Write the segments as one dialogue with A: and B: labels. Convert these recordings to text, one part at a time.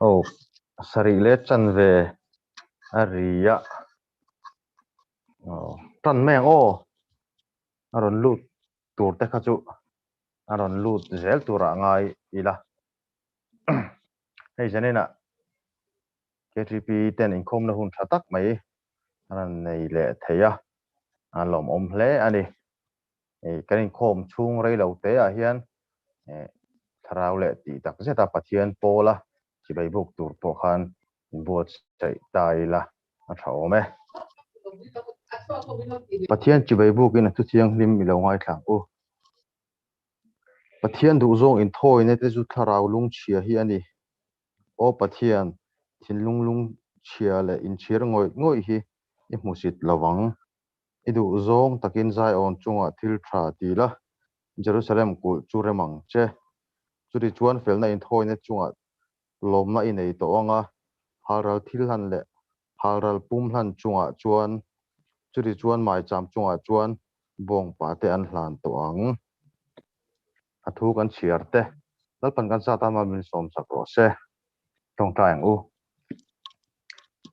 A: Oh, sari le chan ve aria. Oh, chan meng o. Aron lut tur te khachu. Aron lut zel tura ngai ila. Hei janina. KTP ten inkhawm na hun thatak mai. Aran nei le theya. Alom om hle ani. Kan inkhawm chung rei lo te a hian. Tharau le ti tak zeta pathian pola. Chibai buk tur po khan. Buat chạy tai la. Thảo me. Pathian chibai buk in tu chiang lim mi lo ngai thlang u. Pathian du zong in thoi ne te zu tharau lung chia hi ani. O pathian thin lung chia le in chir ngoi hi I musit lawang. Idu zong takin zai on chunga thil tha ti la. Jerusalem kul churemang che. Churi chuan fel na in thoi ne chunga lom na in ei to anga. Haral thil han le haral pum han chunga chuan. Churi chuan mai cham chunga chuan bong pa te an hlan to ang. Athu kan chiar te. Lalpan kan sa tama min som sakro se. Tong tayang u.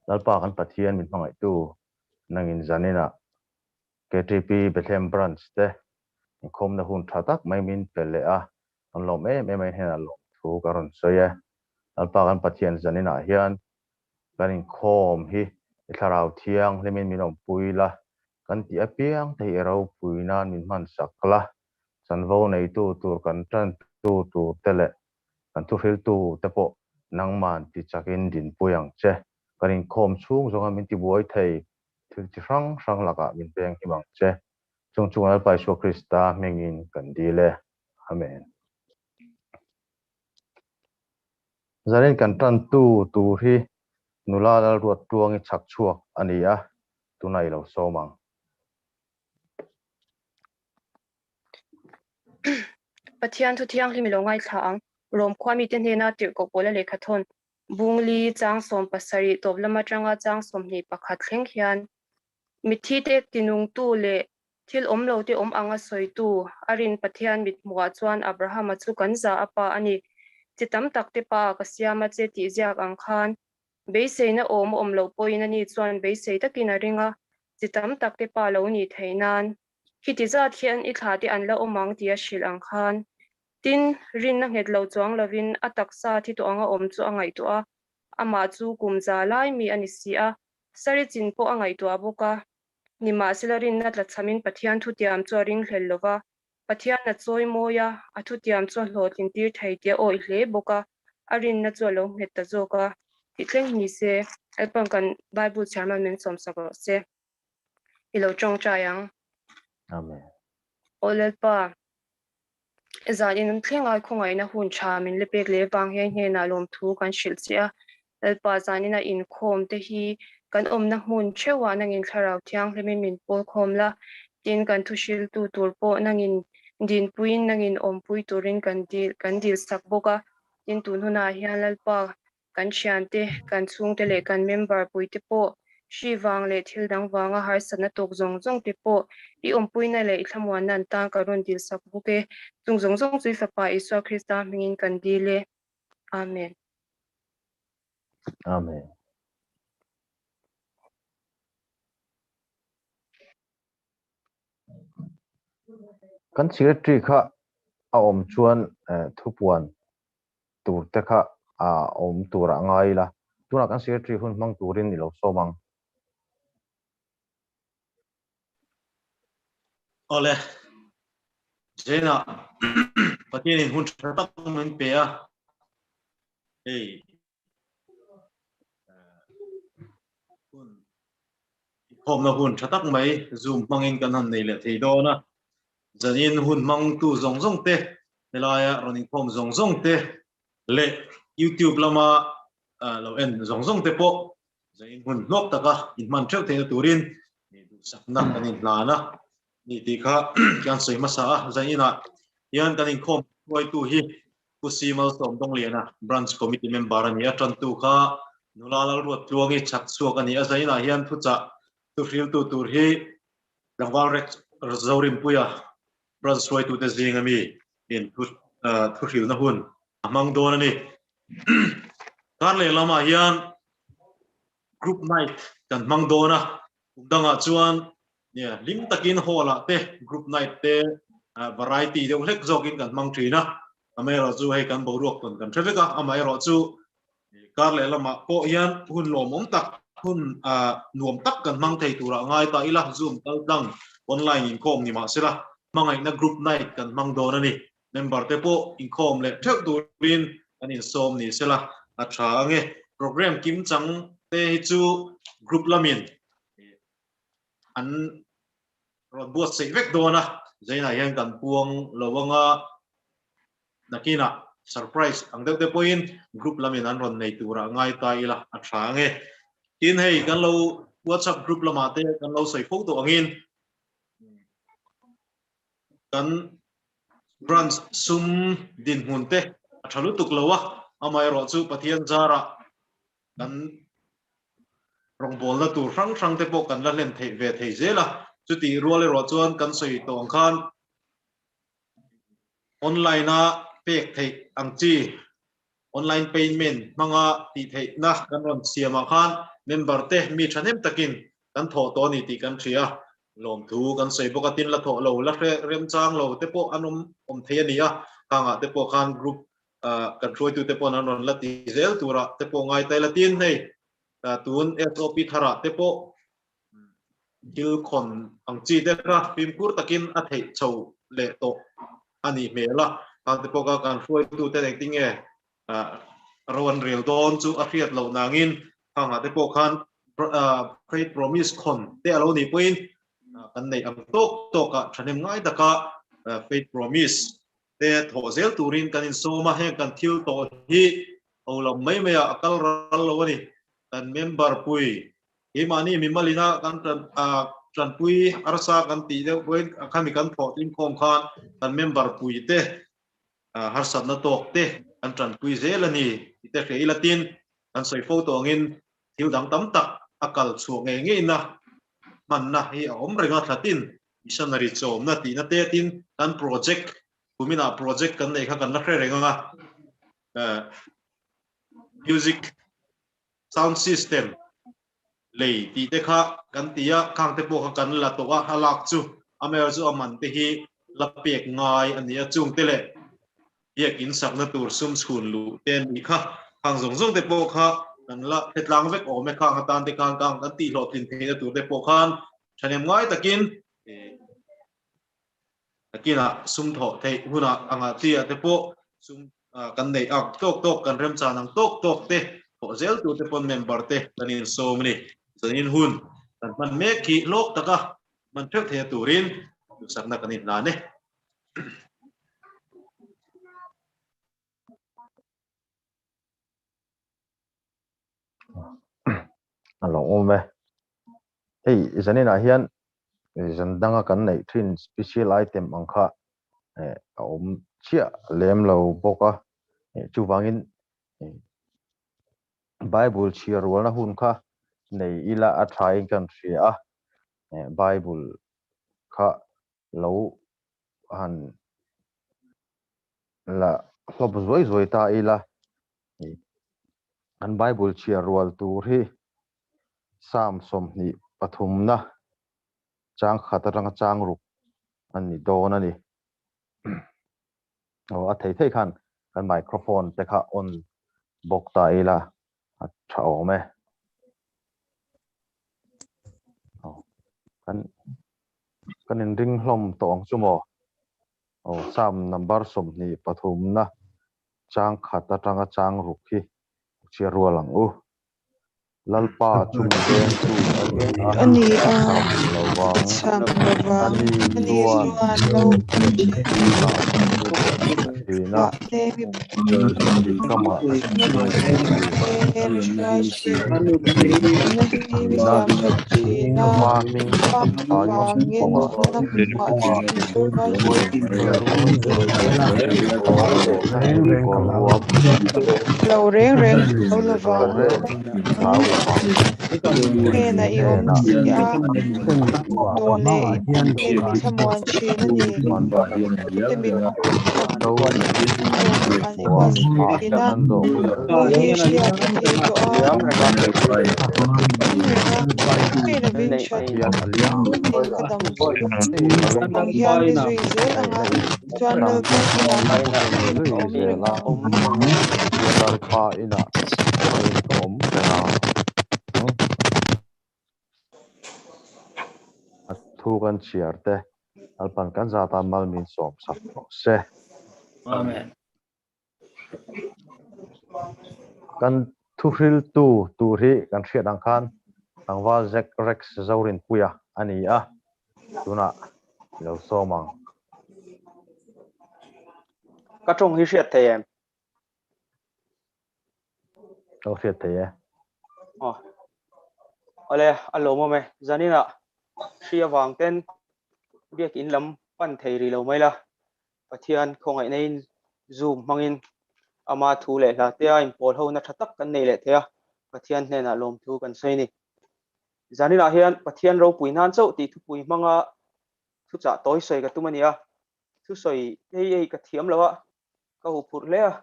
A: Lalpa kan pathian min mangai tu. Nangin zanina. KTP Bethlehem branch te. Inkhawm na hun thatak mai min pele a. An lom mai hena lom thu karon soye. Lalpa kan pathian zanina hian. Kan inkhawm hi. Itharau thiang lemin minom pui la. Kan ti apiang te erau pui nan min man sakla. Sanvo nei tu tur kan Ṭantu tur tele. Kan Thuhriltu tepo nangman ti chakin din puyang che. Kan inkhawm chung zonga min ti buai thei. Thil ti rang laka min peng himang che. Chung alpa Isu Krista mengin kan dile. Amen. Zarin kan Ṭantu tur hi. Nula Lalruattluangi Chhakchhuak ania. Tunai lo somang.
B: Pathian thu thiang hlim lo ngai thlang rom khwami ten hena tir ko pola le khathon bungli chang som pasari toblama tanga chang som ni pakhat thleng hian mithi te tinung tu le thil omlo te om anga soitu arin pathian mit muwa chuan Abraham chu kan za apa ani chitam takte pa kasiama che ti ziak ang khan beiseina omlo poina ni chuan beisei takin a ringa chitam takte pa lo ni theinan Hitizat hian I thla ti an la omang tia shil ang khan tin rin na het lo chuang lovin ataksa thi to anga om chu angai to a ama chu kumza lai mi ani sia sari chin po angai to abuka nima silarin na tla chamin pathian thu tiam chu ring hlel lova pathian na choi moya athu tiam chu hlotin tir thai tia oi hle boka arin na chu lo het ta joka titleng ni se alpang kan bible charman men som sakro se ilo chong chayang
A: Amen.
B: Olelpa Zanin tlengai khongai na hun cha min lepek le wang he na lom thu kan shilchia elpa zanina inkhawm te hi kan omna hun chewa nangin tharau thiang lemin min pol khomla tin kan Thuhriltu turpo nangin din puin nangin ompui turin kan dil sakboka tin tun huna hian lalpa kan chiante kan chungte le kan member puite po Shri wang le thil dang wanga har sana tok zong te po I ompuina le ithamwan nan ta karun dil sakbuke zong chui fapa Isu Krista mingin kan dile amen
A: Amen. Kan secretary kha a om chuan thupuan tur te kha a om tura ngai la. Tuna kan secretary hun mang turin ni lo somang.
C: Ole Jena patien hun thatak men pe a ei hun khom na hun thatak mai zoom mangin kan han nei le thei do na zanin hun mang tu zong te nelaya running khom zong te le YouTube lama lo en zong te po zanin hun lok taka in man theu te turin ni du sakna kanin lana ni ti kha kan soi masa zaina yan kanin khom Hruaitu hi kusi Malsawmdawngliana branch committee member ani Ṭantu kha Lalruattluangi Chhakchhuak ani zaina hian thucha Thuhriltu tur hi Langwal rek Zorinpuia Brother Hruaitu te zingami in Thuhriltu na hun amang don ani karle lama hian group night kan mang dona danga chuan yeah lim takin hola te group night te variety de lek jokin kan mang thina amero chu hei kan boruak ton kan treveka amero chu karle lama ko hian hun lomom tak hun nuam tak kan mang thei tura ngai ta ila zoom tal dang online in Comt ni ma sila mangai na group night kan mang dona ni member te po in Comt le thek turin an in som ni sila atha ange program kim chang te chu group lamin an ron buat sei vek dona zaina yang kan puang lowanga nakina surprise ang de point group lamin an ron nei tura ngai ta ila atha nge tin hei kan lo WhatsApp group lamate kan lo sei photo angin kan branch sum din hunte athalu tuklawa amai ro chu pathian zara kan rong bol na tur rang rang te po kan la len thei ve thei zela chuti ruale ro chuan kan soi tong khan online na pek thei angchi online payment manga ti thei na kan ron siama khan member te mi thanem takin kan tho to ni ti kan thria lom thu kan soi bokatin la tho lo la rem chang lo te po anom thei ania kanga te po khan group kan Hruaitu te po nan ron la ti zel tura te po ngai tai la tin nei tun SOP thara te po gil khon ang chi te ra pim kur takin a thei chho le to ani mela ang te po ka kan Hruaitu te ting e ron rel don chu a riat lo nangin hanga te po khan faith promise khon te alo ni point kan nei ang tok to ka thanem ngai da ka faith promise te tho zel turin kan in soma he kan thil to hi olam mai maya akal ral lo ni kan member pui imani mimalina kan tran pui arsa kan ti de point kami kan tho tin khom khan kan member pui te harsat na tok te kan tran pui zelani ite ke ilatin kan soi photo ngin thil dang tam tak akal chu nge nge na man na hi om renga thlatin missionary chom na ti na te tin kan project kumina project kan nei kha kan la renga music sound system lei ti te kha kan tia khang te po kha kan la to wa halak chu amer chu aman te hi la pek ngai ania chung te le yek in sak na tur sum schun lu ten ni kha khang zong zong te po kha kan la hetlang vek o me khang tan te kan ti lo tin the na tur te po khan chanem ngai takin akina sum tho thei huna anga tia te po sum kan nei ak tok kan rem cha nang tok te ho zel tu te pon member te kanin som ni zanin hun kan man me ki lok taka man thek the turin sakna kanin na ne
A: alo ome hey zanina hian zandanga kan nei thin special item angkha chia lem lo boka chuwangin Bible chia rualna hun kha nei ila athai kan thria Bible kha lo han la hlob zoi ta ila an Bible chia rual tur hi sam som ni pathumna chang khataranga chang ruk ani don ani a thei khan kan microphone te kha on bok ta ila thao me kan in ring hlom tong chumo sam number som ni pathumna chang khataranga chang ruk hi chia rualang u lalpa chum den tu
D: ani
A: lawang
D: sam lawang ani luan lo
A: na kama
D: lo reng lo lawang hena i om sia dole emi samuan china ni emi kan iban kina o hi sia ka thei to a hena bin chat kadam ang hian ni zui zel anga chuan lel kan ina in om renga
A: pa ina om thu kan chiarte alpan kan zata malmin som sak se
E: Amen.
A: kan Thuhriltu turi kan hriat ang khan angwa zek rex Zorinpuia ani a tuna lo somang
F: ka trong hi hriat thei em
A: lo hriat thei
F: ole alo mo me zanina hria wang ten biak in lam pan thei ri lo mai la pathian khongai nei zoom mangin ama thu le la te in pol ho na thatak kan nei le thea pathian hne na lom thu kan sei ni zanina hian pathian ro puinan chau ti thu pui manga thu cha toy soi ka tumania thu soi ei ka thiam lawa ka hu phur le a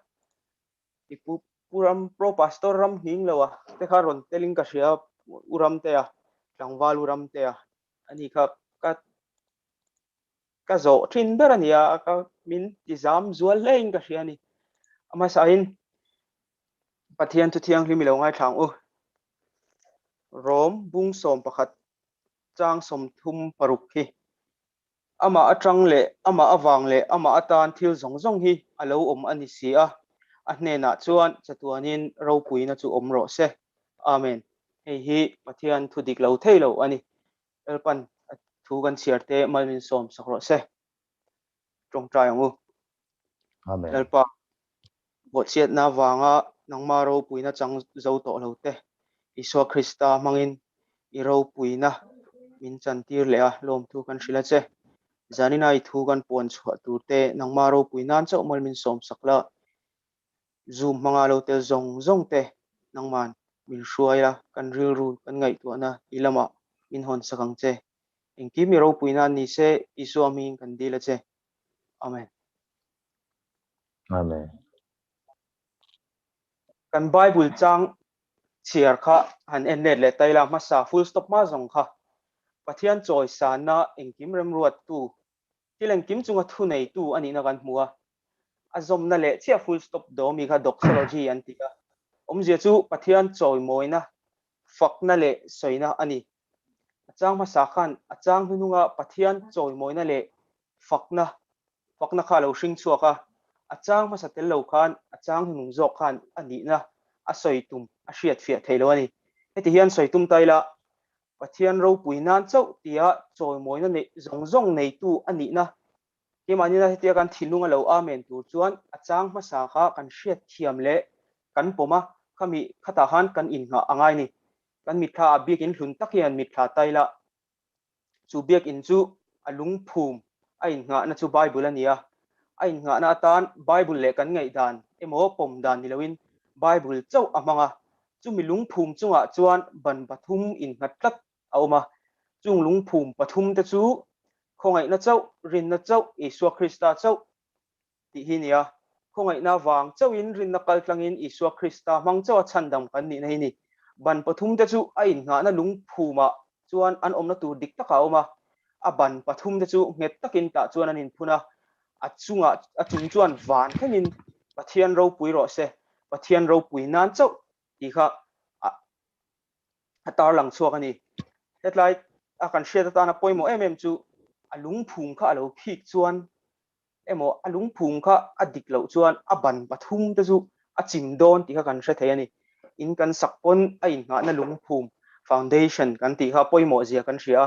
F: ipu puram pro pastor ram hing lawa te kha ron teling ka sia uram te a tlangwal uram te a ani kha ka zo thin berania ka min tizam zual lein ka sia ni ama sain pathian thu thiang hlim lo ngai thang u rom bung som pakhat chang som thum paruk hi ama atang le ama awang le ama atan thil zong zong hi alo om ani sia a hne na chuan chatuanin ro puina chu om ro se amen hei hi pathian thu dik lo thei lo ani elpan thu kan chiarte malmin som sakro se trong trai ngu
A: amen
F: elpa bo chiat na wanga nangma ro puina chang zo to lo te Iswa Krista mangin i ro puina min chan tir le a lom thu kan hrila che zanina I thu kan pon chhuah tur te nangma ro puinan chau malmin som sakla zoom manga lo tel zong zong te nangman min hruaia kan ril ru kan ngai tu na ilama min hon sakang che engki mi ro puinan ni se Iswa mi kan dila che amen
A: amen
F: kan Bible chang chiar kha han ennet le taila masa full stop ma zong kha pathian choi sana engkim Lalruattlu tileng kim chunga thu nei tu ani na kan hmuwa azom na le chia full stop do mi kha doxology antika omje chu pathian choi moina fakna le soina ani achang ma sakhan achang hununga pathian choi moina le fakna kha lo hring chuaka achang ma satel lo khan achang hunung zok khan ani na a soitum a hriat fia theilo ani heti hian soitum taila pathian ro puinan chau tia choi moina ne zong zong nei tu ani na ke manina hetia kan thilunga lo amen tur chuan achang ma sa kha kan hriat thiam le kan poma khami khata han kan in nga angai ni kan mitha biak in hlun takian mitha taila chu biak in chu alung phum a in nga na chu Bible ania a in nga na tan Bible le kan ngai dan emo pom dan ni loin Bible chau amanga chu mi lung phum chunga chuan ban pathum in ngat tlat auma chung lung phum pathum te chu khongai na chau rin na chau Iswa Krista chau ti hinia khongai na wang chau in rin na kal tlangin Iswa Krista mang chau chandam kan ni nei ni ban pathum te chu a in nga na lung phuma chuan an omna tur dik taka oma a ban pathum te chu nget takin ta chuan an in phuna achunga achung chuan van thenin pathian ro pui ro se pathian ro pui nan chau ti kha atar lang chuak ani hetlai a kan hriat ta na poimo chu alung phum kha alo phik chuan emo alung phum kha adik lo chuan a ban pathum te chu a chim don ti kha kan hre thei ani in kan sakpon a in nga na lung phum foundation kan ti kha poimo zia kan hria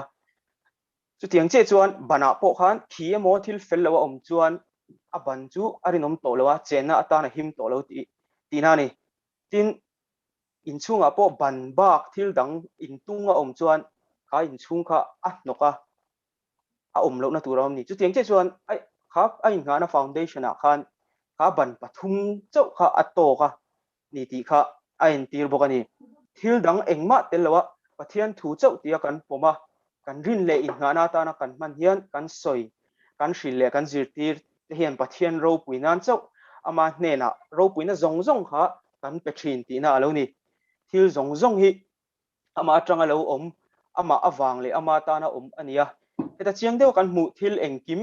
F: chu tiang che chuan bana po khan khi emo thil fel lo om chuan a ban chu arinom to lo a chena ata na him to lo ti na ni tin in chunga po ban bak thil dang in tunga om chuan kha in chung kha a noka a om lo na turam ni chu tiang che chuan ai kha ai nga na foundation a khan kha ban pathum chau kha ato kha ni ti kha a in tir bokani thil dang engma telwa pathian thu chau tia kan poma kan rin le in ngana ta na kan man hian kan soi kan hril le kan zirtir te hian pathian ro puinan chau ama hne na ro puina zong zong kha kan pe thin ti na alo ni thil zong zong hi ama atanga lo om ama awang le ama ta na om ania heta chiang deuh kan hmu thil engkim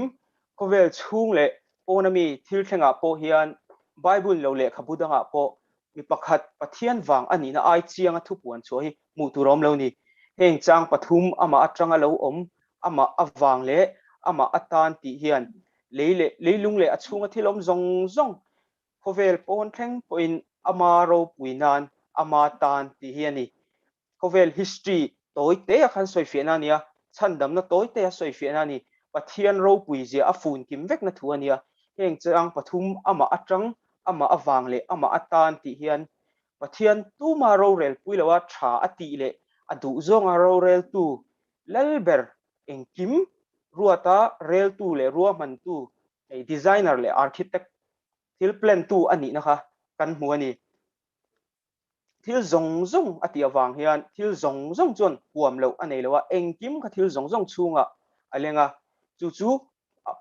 F: kovel chung le ponami thil thenga po hian bible lo le khabudanga po mi pakhat pathian wang ani na ai chianga thupuan chu hi mu turom lo ni heng chang pathum ama atanga lo om ama awang le ama atan ti hian leilung le achunga thilom zong zong kovel pon thleng poin ama ro puinan ama tan ti hiani kovel history toy te a khan soi fiana nia chandam na toy te a soi fiana ni pathian ro pui je a fun kim vek na thu ania heng chang pathum ama atang ama awang le ama atan ti hian pathian tu ma ro rel pui lawa tha ati le adu zong a ro rel tu lalber engkim ruata rel tu le ruwa man tu ei designer le architect thil plan tu ani na kha kan hmu ani thil zong zong ati awang hian thil zong zong chon huam lo anei lowa engkim kha thil zong zong chunga alenga chu chu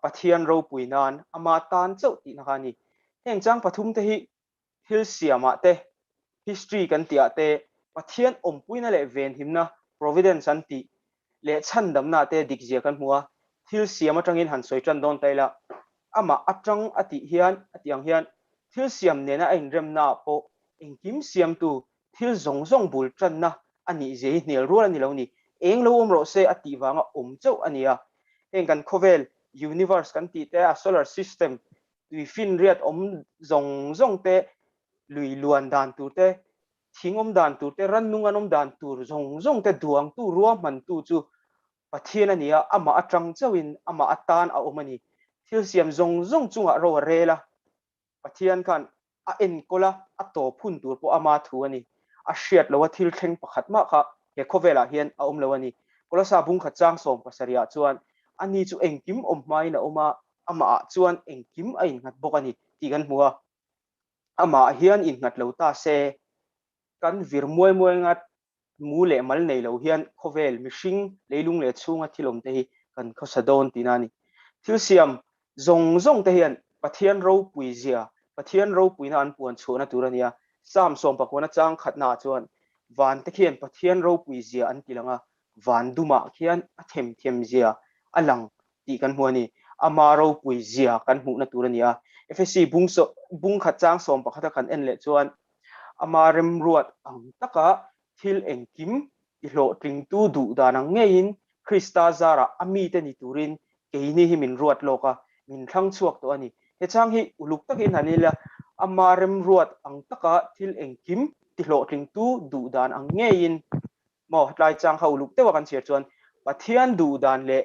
F: pathian ro puinan ama tan chau ti na kha ni heng chang pathum te hi thil siama te history kan tia te pathian om puina le ven himna providence an ti le chandam na te dikjia kan hmuwa thil siama tangin han soi tran don taila ama atang ati hian atiang hian thil siam ne na ein rem na po engkim siam tu thil zong zong bul tran na ani je hnel ro ani lo ni eng lo om ro se ati wanga om chau ania heng kan khovel universe kan ti te a solar system tui fin riat om zong zong te lui luan dan tu te thing om dan tu te ran nung anom dan tur zong zong te duang tu ruam man tu chu pathian ania ama atang chawin ama atan a omani thil siam zong zong chunga ro rela pathian khan a en kola a to phun tur po ama thu ani a hriat lo thil thleng pakhat ma kha he khovela hian a om lo ani kola sa bung kha chang som pasaria chuan ani chu engkim om mai na oma ama a chuan engkim a in ngat bok ani ti kan hmuwa ama hian in ngat lo ta se kan vir muai muai ngat mu le mal nei lo hian khovel mihring leilung le chunga thilom te hi kan khosadon tinani thil siam zong zong te hian pathian ro pui zia pathian ro puina an puan chhuna turania sam som pakona chang khatna chuan van te khian pathian ro pui zia an tilanga van duma khian a them them zia alang ti kan hmuani ama ro pui zia kan hmu na turania fsc bung khat chang som pakhata kan en le chuan ama rem ruat ang taka thil engkim ti hlo tling tu du danang ngein krista zara ami te ni turin keini hi min ruat loka min thlang chuak to ani he chang hi uluk takin hanila ama rem ruat ang taka thil engkim ti hlo tling tu du dan ang ngein mo tlai chang ha uluk te wa kan cher chuan pathian du dan le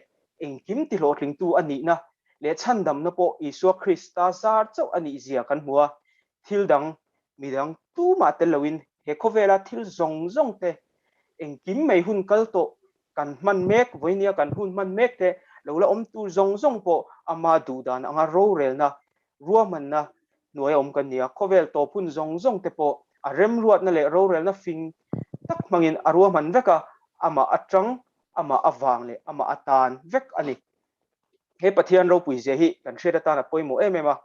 F: engkim ti hlo tling tu ani na le chandam na po isu krista zar chau ani zia kan hmuwa thil dang midang tu ma te loin he khovela thil zong zong te engkim mei hun kal to kan man mek voinia kan hun man mek te lo la om tu zong zong po ama du dan anga ro rel na ruaman na nuai om kan nia khovel to phun zong zong te po a rem ruat na le ro rel na fing tak mangin arua man veka ama atang ama awang le ama atan vek ani he pathian ro pui je hi kan hriat ata na poimo emema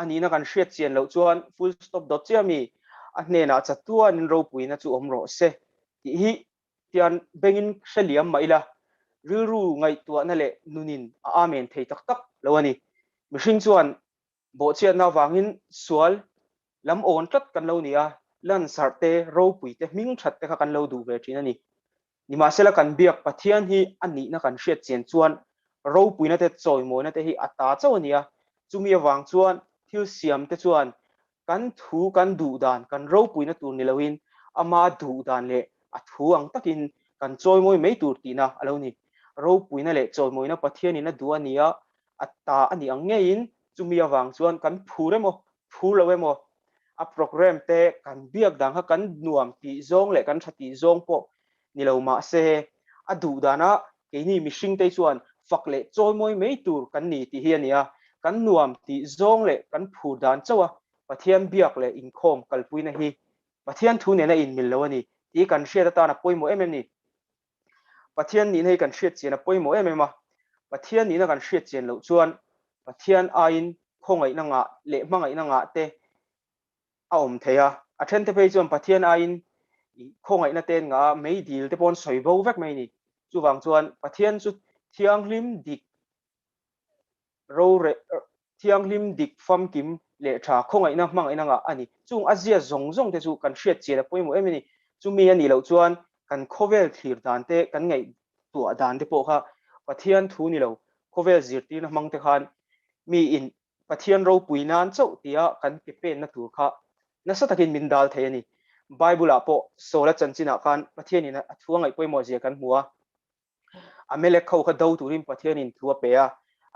F: ani na kan hriat chian lo chuan full stop dot chiami a hne na chatuan ro pui na chu om ro se ti hi tian bengin hrialiam maila rilru ngai tua na le nunin a amen thei tak tak lo ani mihring chuan bo chiat na wangin sual lam on tlat kan lo nia lan sarte ro pui te ming that te kha kan lo du ve thin ani nima sela kan biak pathian hi ani na kan hriat chen chuan ro pui na te choi mo na te hi ata chaw ania chumi awang chuan thil siam te chuan kan thu kan du dan kan ro pui na tur ni loin ama du dan le a thu ang takin kan choi moi mei tur ti na alo ni ro pui na le choi moi na pathian in na du ania atta ani ang ngein chumi awang chuan kan phure mo phu lo mo a program te kan biak dang ha kan nuam ti zong le kan thati zong po ni lo ma se a du dana ke ni mihring te chuan fakle choi moi mei tur kan ni ti hiania kan nuam ti zong le kan phu dan chawa pathian biak le inkhawm kalpuina hi pathian thu ne na in mil lo ani ที่กันเชียตานะป่วยหมอนี่ประเทศนี้ให้กันเชียเจียนะป่วยหมอมาประเทศนี้นะกันเชียเจียนเหล่าจวนประเทศอาอินคงไอ้นังอ่ะเละมังไอ้นังอ่ะเตเอาเทียอาเช่นที่ไปจวนประเทศอาอินคงไอ้นั่นเต้งอ่ะไม่ดีแต่ปนสวยบ่าวแวกไม่นี่จู่วังจวนประเทศจุดเที่ยงริมดิกเราเที่ยงริมดิกฟัมกิมเละชาคงไอ้นังมังไอ้นังอ่ะอันนี้จู่อาเซียซงแต่จู่กันเชียเจียนะป่วยหมอนี่จู่มีอันนี้เหล่าจวนกันโคเวลทีร์ดานเตกันไงตัวดานเตโปค่ะประเทศทูนี่เหล่าโคเวลจีร์ตีนะมังเตคันมีอินประเทศเราปุยนานเจ้าเตียกันเก็บเป็นนักตัวค่ะนั่นสัตกินมินดาลเทียนี่ไบเบิลอ่ะโปโซลจันจินากันประเทศนี้นะทัวงไอ้ป่วยหมอเจียกันหัวอเมริกาเขาดาวตูรินประเทศนี้ทัวเปีย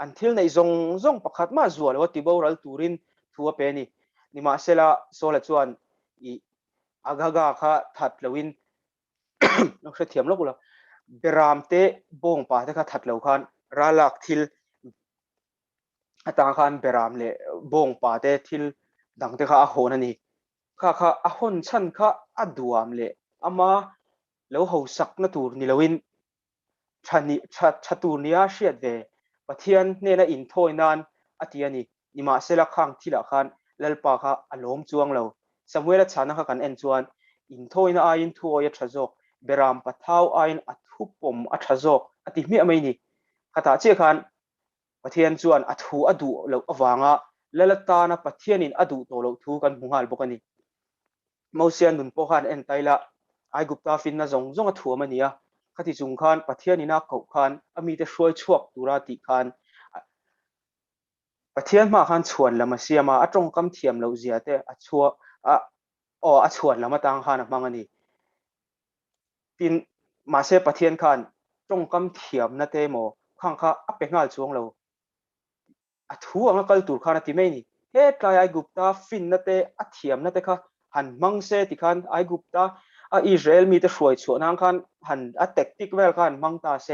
F: อันที่ในซงประคัดมาจัวเลยว่าติบาวรัลตูรินทัวเปียนี่มาเสละโซลจวนอีอากาค่ะทัดเลวินนักเสียมลูกละเบรามเตบงป่าที่เขาทัดเลวคันราลักทิลต่างกันเบรามเลยบงป่าเตทิลดังที่เขาอาโหนันนี่ข้าอาโหนฉันข้าอดวามเลยอามาแล้วเขาสักนัตูนี่เลวินชัตูนี่อาเชียดเวประเทศเนี่ยนะอินโทยนานอาทิตย์นี่มาเสละข้างที่ละคันเลลปาข้าอารมณ์จวงเราสมัยละชานะข้ากันเอ็นจวนอินโทยนาอินทัวยชัจกเบรามปัทาวอินอัทุปมอัชัจกอติมีอะไรนี่ข้าตาเจ้าคันประเทศจวนอัทุอดูเราอวางะเลลตานะประเทศนี้อดูโตเราทุกันมุงหัลบุกันนี่มาเสียนดุนโปคันเอ็นไตละไอกุปตาฟินนะซงอัทุมันนี่ข้าที่จุงคันประเทศนี้นักเขาคันมีแต่ช่วยชวกตุราติคันประเทศมาคันชวนแล้วมาเสียมาอัตรงคำเทียมเราเสียแต่อัชัวอัชวนแล้วมาตั้งขันมังอันนี้ปินมาเสประเทศขันตรงคำเทียมนั่นเตโมข้างข้าอัปเป็นงานช่วงเราอัทัวงั้นก็ตูขันที่ไม่นี่เฮ้กลายไอกุปตาฟินนั่นเตอัเทียมนั่นเตค่ะหันมังเสติขันไอกุปตาอิสราเอลมีแต่ช่วยชวนนั่งขันหันอัตเทคติกเวลขันมังตาเส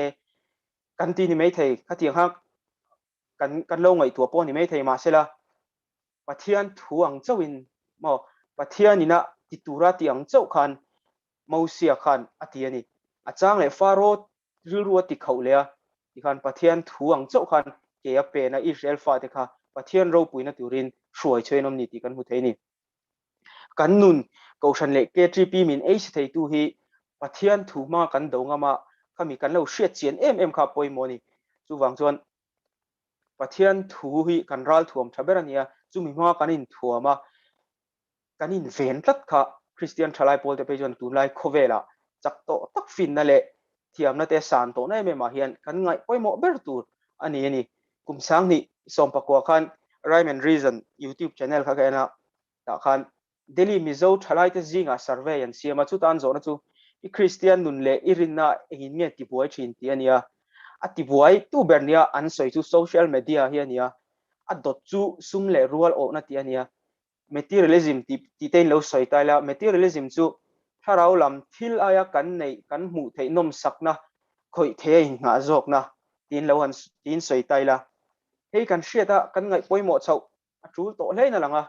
F: กันที่นี่ไม่เทข้าที่ข้างกันลงไอตัวป้อนนี่ไม่เทมาเสละประเทศทวงเจ้าวินโมประเทศนี้นะติดตุระที่อังเจ้าคันมาเสียคันอาทิตย์นี้อาจารย์เลยฟาโรห์รัวติเขาเลยที่คันประเทศทวงเจ้าคันเกี่ยเป็นนะอิสราเอลฟาติค่ะประเทศเราปุยนะตุรินช่วยช่วยน้ำนิติกันหุเทนี่กันนุนกูฉันเล็กเกจีปีมินเอชเทตูฮีประเทศถูกมากันดงอามาเขามีกันเราเชียดเจียนข้าปอยโมนี่จู่วังจวนประเทศถูกฮีกันรัลถ่วมชาเบรันเนียจู่มีมากันอินถ่วมมากันอินเวนตัดค่ะคริสเตียนชลายโพลเตไปจนตุนไลโคเวล่าจักโตตักฟินนั่นแหละเทียมนั่นแต่สานโตนั่นไม่มาเฮียนกันไงปอยโมเบอร์ตูร์อันนี้กุมสังนี่ส่งประกวดกัน Rhyme and Reason YouTube channel ค่ะกันนะแต่คันเดลี่มิโซชลายแต่จิงอ่ะ survey ยันเสียมาจุดอันโซนจู่อีคริสเตียนนุนเล่อิรินน่าเองเนี่ยติบวยชินที่อันเนี้ยติบวยตู้เบอร์เนี้ยอันสวยจู่โซเชียลมีเดียเฮียเนี้ยดอทจู่ซุ่มเล่รัวโอนั่นที่อันเนี้ยmaterialism ที่เต้นเราสวยตายแล้ว materialism จู่ถ้าเราลำทิลอายกันในกันหมู่เทนมสักนะคอยเทงหาจอกนะทีนเราหันทีนสวยตายแล้วให้กันเชื่อตากันไงปอยหมดเช้าจู่โตเลยนั่นแหละ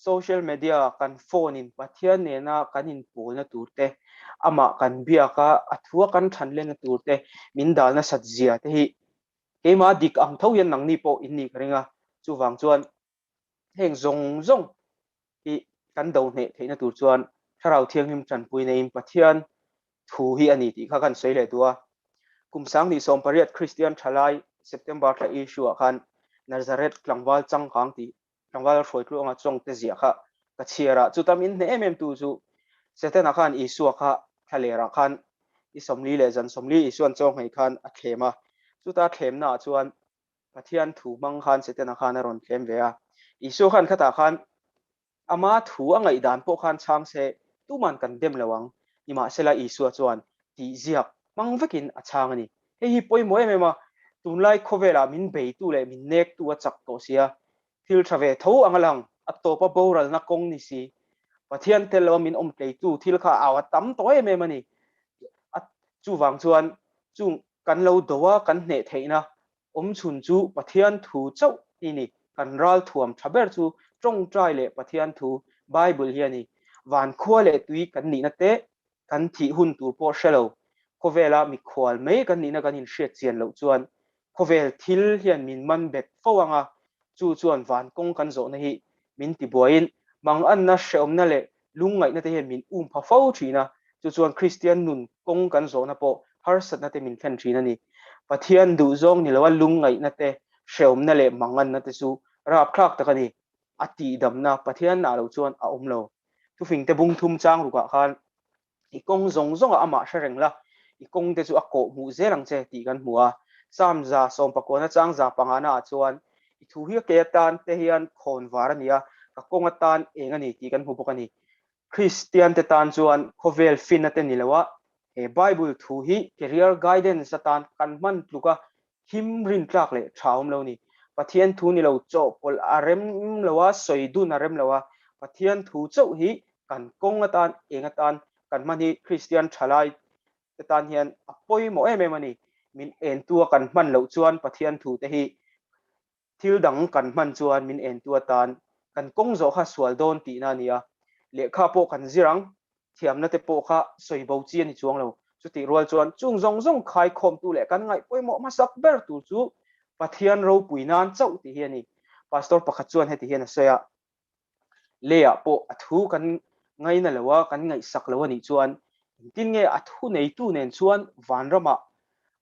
F: โซเชียลมีเดียกันโฟนินประเทศเนี่ยนะกันอินปูนะตูเตอามากันเบียก็ทัวกันทันเล่นตูเตมินดาลนะสัตเจียเตhiเฮมาดิกอังเท่ายันหนังนี่โปอินนี่กันงะจู่วังจวนเฮงซงที่กันดาวเนี่ยเทนะตูจวนถ้าเราเที่ยงหิมจันปุยในอินประเทศถูฮีอันนี้ที่ข้ากันสวยเลยตัวกุมสังที่สมปริยัติคริสเตียนชลายเซปเทมเบอร์ที่อิชัวกันนาซาเรตกลางวัลจังขังที่กลางวัลช่วยครูงาจงเตจียค่ะกัจเชียระจุดตามินเนี่ยตูจู่เซตนาคันอิชัวค่ะทะเลรักคันอิสมลีเลจันสมลีอิส่วนจงให้คันอัดเขมาจุดตาเขมน่าจวนประเทศถูมังคันเซตนาคันนรอนเขมเวียอิชัวคันขตาคันอามาถูอังไงด่านพวกคันช่างเสตู้มันกันเต็มระวังนี่มาเสละอิชัวจวนที่เจียบมังฟักินอัช่างนี่เฮ้ยปอยมวยไม่มาตุนไลโคเวลามินเบย์ตู้เลยมินเนกตัวจักโตเสียทิลทราเวทูอังลังอัตโตปะโบรัลนักกงนี่สิประเทศเทลมินอมเตยตู้ทิลข้าเอาตั้มตัวไม่มานี่จู่วังจวนจู่กันเราดัวกันเนเทนะชุนจู่ประเทศถูเจ้านี่กันรัลถ่วมทับเบิลจู่จงใจเลยประเทศถูไบเบิลเฮียนี่วันขั้วเลยตุยกันนี่นะเตะก kan thi hun tur po shelo kovela mi khwal me kan ni na kan in hriat chian lo chuan kovel thil hian min man bet fowanga chu chuan van kong kan zo na hi min ti buain mang an na sheom na le lungai na te hian min pha fo thina chu chuan Christian nun kong kan zo na po har sat na te min khan thina ni pathian du zong ni lawa lungai na te sheom na le mangan na te su rap khlak ta kani ati dam na pathian na lo chuan a lo tu fing te bung thum chang ruka khan i kong zong zong ama shareng la i kong te chu a ko mu zelang che ti kan hua sam za som pakona chang za pangana chuan i thu hi ke tan te hian khon warania ka kong atan engani ti kan hu bokani Christian te tan chuan khovel fin ate nilawa e Bible thu hi career guidance atan kan man tluka him rin tlak le thaum lo ni pathian thu ni lo cho pol arem lawa soidun arem lawa pathian thu chau hi kan kong atan engatan kan mani Christian thalai te tan hian apoi mo em ani min en tua kan man lo chuan pathian thu te hi thil dang kan man chuan min en tua tan kan kong zo kha swal don ti na nia le kha po kan zirang thiam na te po kha soibo chi ani chuang lo chuti rual chuan chung zong zong khai khom tu le kan ngai poimo ma sak ber tu chu pathian ro puinan chau ti hi ani pastor pakhat chuan heti hian asaya leya po athu kan ngai na lawa kan ngai sak lawa ni chuan tin nge athu nei tu nen chuan vanrama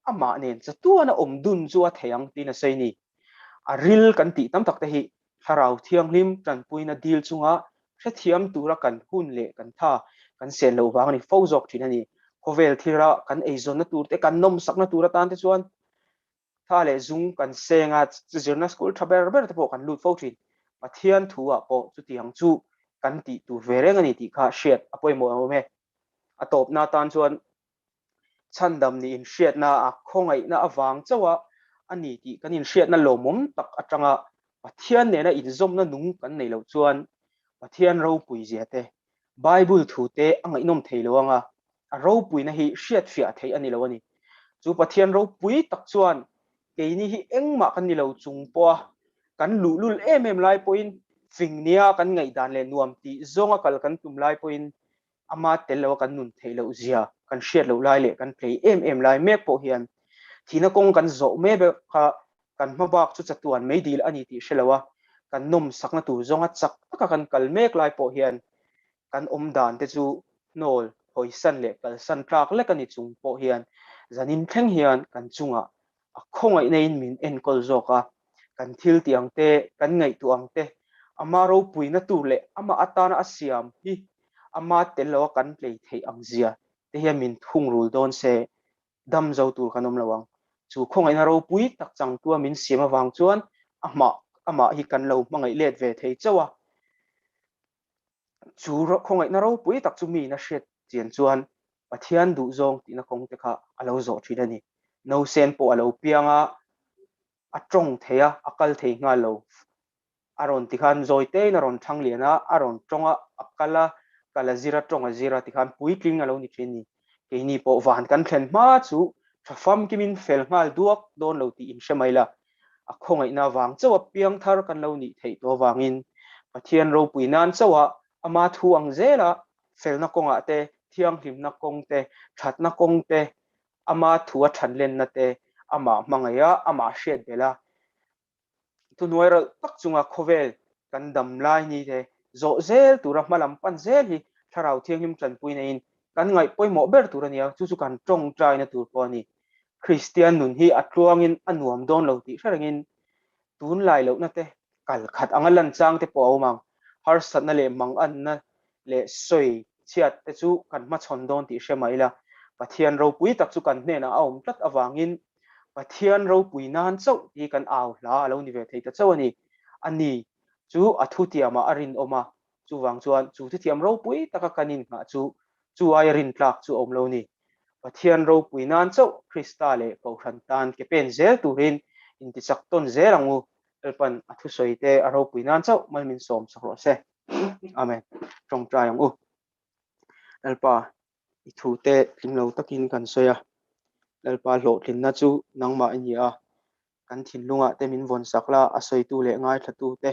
F: ama nen chatuana omdun chu a theyang tin a sei ni a ril kan ti tam tak te hi harau thiang lim Ṭanpuina dil chunga thiam tura kan hun le kan tha kan sen lo wang ni fo jok thin ani kovel thira kan eizon na tur te kan nom sak na tura tan te chuan tha le zung kan senga chirna school thaber ber te po kan lut fo thin pathian thua po chu tiang chu kan ti tu vereng ani ti kha hriat apoi mo me atop na tan chuan chandam ni in hriat na a khongai na awang chawa ani ti kan in hriat na lomom tak atanga pathian ne na in zom na nung kan nei lo chuan pathian ro pui zia te Bible thu te angai nom theilo anga a ro pui na hi hriat fia thei ani lo ani chu pathian ro pui tak chuan ke ni hi engma kan ni lo chung po kan lu lul em lai point fing nia kan ngai dan le nuam ti zonga kal kan tum lai point ama telo kan nun theilo zia kan hriat lo lai le kan play em lai mek po hian thina kong kan zo me be kha kan mabak chu chatuan me dil ani ti shelawa kan nom sakna tu zonga chak taka kan kal mek lai po hian kan dan te chu nol hoisan le kal san trak le kan ni chung po hian zanin thleng hian kan chunga a khongai nei min en kol zoka kan thil tiang te kan ngai tuang te ama ro puina tu le ama atana asiam hi ama telo kan play thei angzia te hian min thung rul don se dam zo tur kanom lawang chu khongai na ro pui tak chang tua min siama wang chuan ama hi kan lo mangai let ve thei chawa chu ro khongai na ro pui tak chu mi na hriat chian chuan pathian du zong ti na kong te kha alo zo thina ni no sen po alo pianga atong theya akal thei nga lo aron ti khan zoite na ron thangliana aron tonga akala kala zira tonga zira ti khan pui tling alo ni thini ke ni po van kan thlen ma chu thafam kimin fel ngal duak don lo ti in shemaila a khongai na wang chawa piang thar kan lo ni thei to wangin pathian ro puinan chawa ama thu ang zela fel na konga te thiang him na kong te that na kong te ama thua than len na te ama mangaya ama hriat bela tu noira tak chunga khovel kan dam lai ni te zo zel tura malam pan zel hi tharau thiang him Ṭanpuina in kan ngai poimo ber turania chu kan tong trai na tur po ni Christian nun hi atluangin anuam don lo ti tharangin tun lai lo na te kal khat angalan chang te po awmang har sat na le mang an na le soi chiat te chu kan ma chon don ti shemaila pathian ro pui tak chu kan hne na aum tlat awangin pathian ro pui nan chau ti kan aw la lo ni ve thei ta chawani ani chu athu tiama arin oma chu wang chuan chu thi tiam ro pui taka kanin nga chu ai rin tlak chu om lo ni pathian ro pui nan chau Krista le Thawṭan KTP zel turin in ti chak ton zelangu elpan athu soite aro pui nan chau malmin som sakro se amen trong trai ang elpa i thu te limlo takin kan soya elpa lo thin na chu nangma ania kan thin lunga te min von sakla asoi tu le ngai thatu te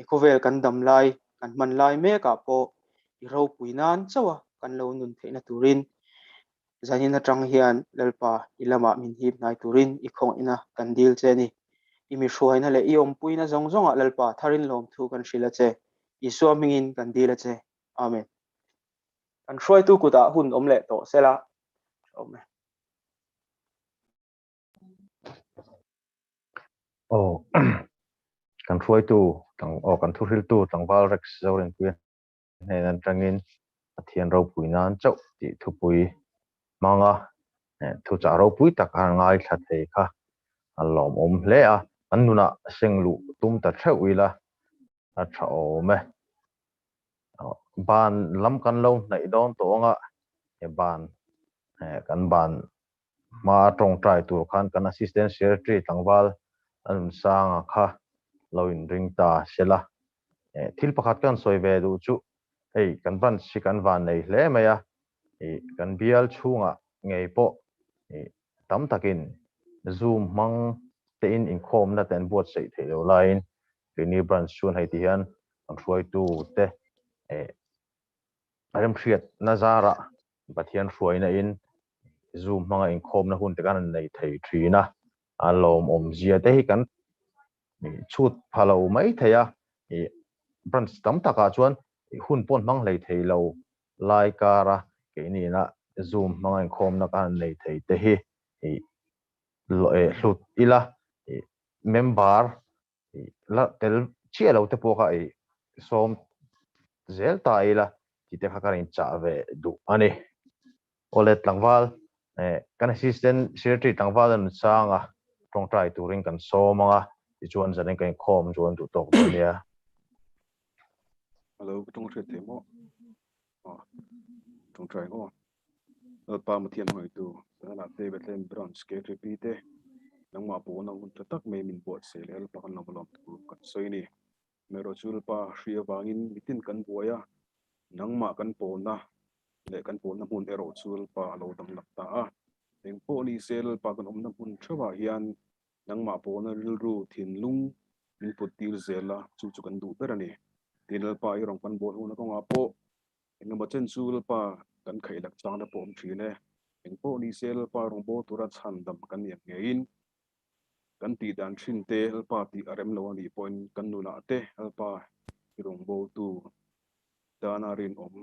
F: ekovel kan dam lai kan man lai me ka po i ro puinan chawa kan lo nun theina turin zanin atang hian lalpa ilama min hip nai turin ikhong ina kandil che ni imi hruaina le i ompuina zonga lalpa tharin lom thu kan hrila che isua mingin kandila che amen an hruaitu kuta hun omle to sela ome
A: oh kan Hruaitu tang kan Thuhriltu tangwal rex Zorinpuia nên trangin thian ro pui nan chau ti thupui manga thu cha ro pui tak an ngai thla thei kha alom hle a annuna senglu tum ta theuila a thao me ban lam kan lo nai don to nga e ban kan ban ma tong trai tu khan kan assistant secretary tangwal an sang kha lo in ring ta sela thil pakhat kan soi ve du chu ei kan ban si kan van nei hle maya kan bial chunga ngei po tam takin zoom mang te in inkhawm na ten buat sei thelo line ni branch chun hai ti hian ang Hruaitu te aram thiat na zara pathian hruaina in zoom manga inkhawm na hun te kan nei thei thina alom zia te hi kan chut phalo mai theya branch tam taka chuan hun pon mang lei thei lo lai kara ke ni na zoom mang inkhawm na kan nei thei te hi hlut ila member la tel chia lo te poka som zel ta ila ti te khakarin cha ve du ani olet langwal kan assistant secretary tangwal an sanga tong trai turing kan somanga ti chuan zanen kan khom chuan du tok nia
E: hello tong tre te mo tong trai ngo pa ma thian hoi tu na te betlen bronze KTP te nang ma po nang tatak me min bot se le pa kan lom tu kan soi ni mero chul pa hria wangin mitin kan boya nang ma kan po na le kan po na mun ero chul pa lo dam lak ta a eng po ni sel pa kan om na mun thwa hian nang ma po na ru thin lung min putil zela chu chu kan du berani tinal pa irong pan bol hu na ko nga po eng ma chen chul pa kan khai lak chang na pom thine eng po ni sel pa rong bo tura chan dam kan yang ngein kan ti dan thin te alpa ti arem lo ani point kan nu la te alpa irong bo tu dana rin om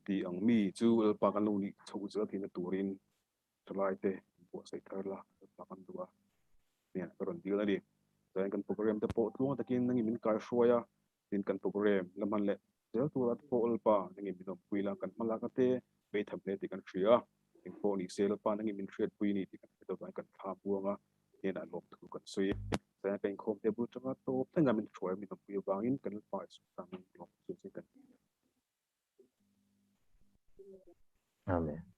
E: ti ang mi chu alpa kan lu ni chou cha ti na turin thlai te bo sai thar la alpa kan duwa ne ron dil ani dan kan program te po tu takin nang min kar shwaya tin kan program laman le tel tu at po alpa nang min puila kan malaka te be tham le ti kan thria eng po ni sel pa nang min thret pui ni ti kan to kan tha buanga nên là lộp thủ cần suy sẽเป็นโคมเทบุตรก็โตตั้งแต่มันช่วยมีตัวพิบางินกันฝ่ายสุดท้ายลงสุดที่กัน
A: amen